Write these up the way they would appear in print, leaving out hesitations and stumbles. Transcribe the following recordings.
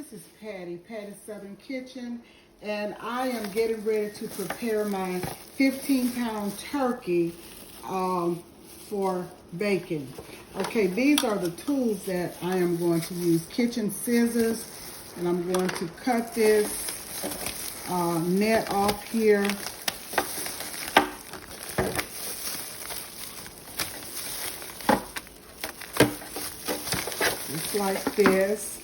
This is Patty's Southern Kitchen, and I am getting ready to prepare my 15-pound turkey for bacon. Okay, these are the tools that I am going to use. Kitchen scissors, and I'm going to cut this net off here. Just like this.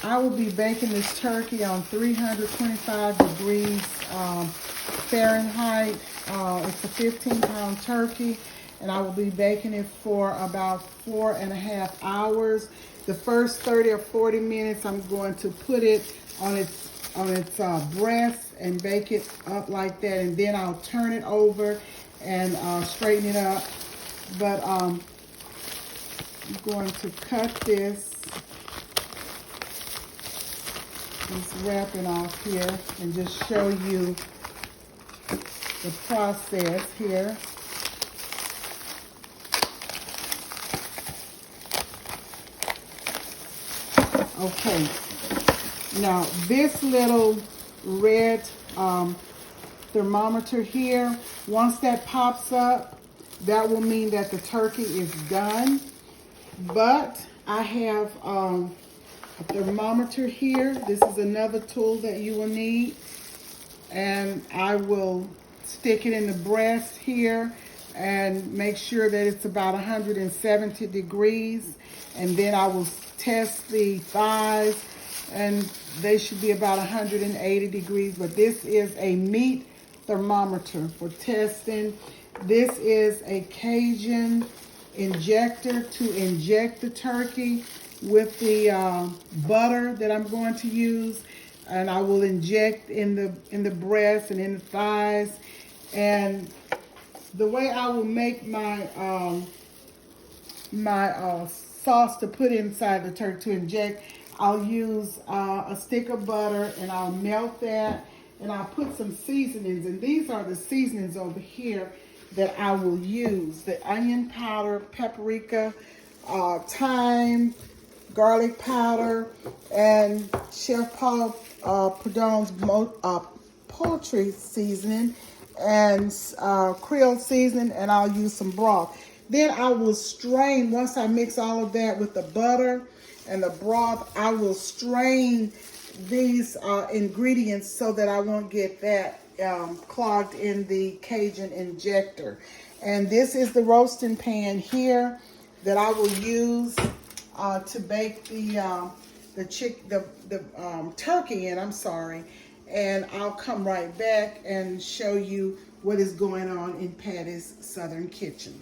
I will be baking this turkey on 325 degrees Fahrenheit. It's a 15-pound turkey, and I will be baking it for about 4.5 hours. The first 30 or 40 minutes, I'm going to put it on its breast and bake it up like that, and then I'll turn it over and straighten it up. But I'm going to cut this. Just wrapping off here and just show you the process here. Okay, now this little red thermometer here, once that pops up, that will mean that the turkey is done. But I have a thermometer here. This is another tool that you will need, and I will stick it in the breast here and make sure that it's about 170 degrees, and then I will test the thighs, and they should be about 180 degrees. But this is a meat thermometer for testing. This is a Cajun injector to inject the turkey with the butter that I'm going to use, and I will inject in the breast and in the thighs. And the way I will make my sauce to put inside the turkey to inject, I'll use a stick of butter, and I'll melt that, and I'll put some seasonings, and these are the seasonings over here that I will use: the onion powder, paprika, thyme, garlic powder, and Chef Paul Prudhomme's poultry seasoning, and Creole seasoning, and I'll use some broth. Then I will strain, once I mix all of that with the butter and the broth, I will strain these ingredients so that I won't get that clogged in the Cajun injector. And this is the roasting pan here that I will use to bake the turkey in. I'm sorry, and I'll come right back and show you what is going on in Patty's Southern Kitchen.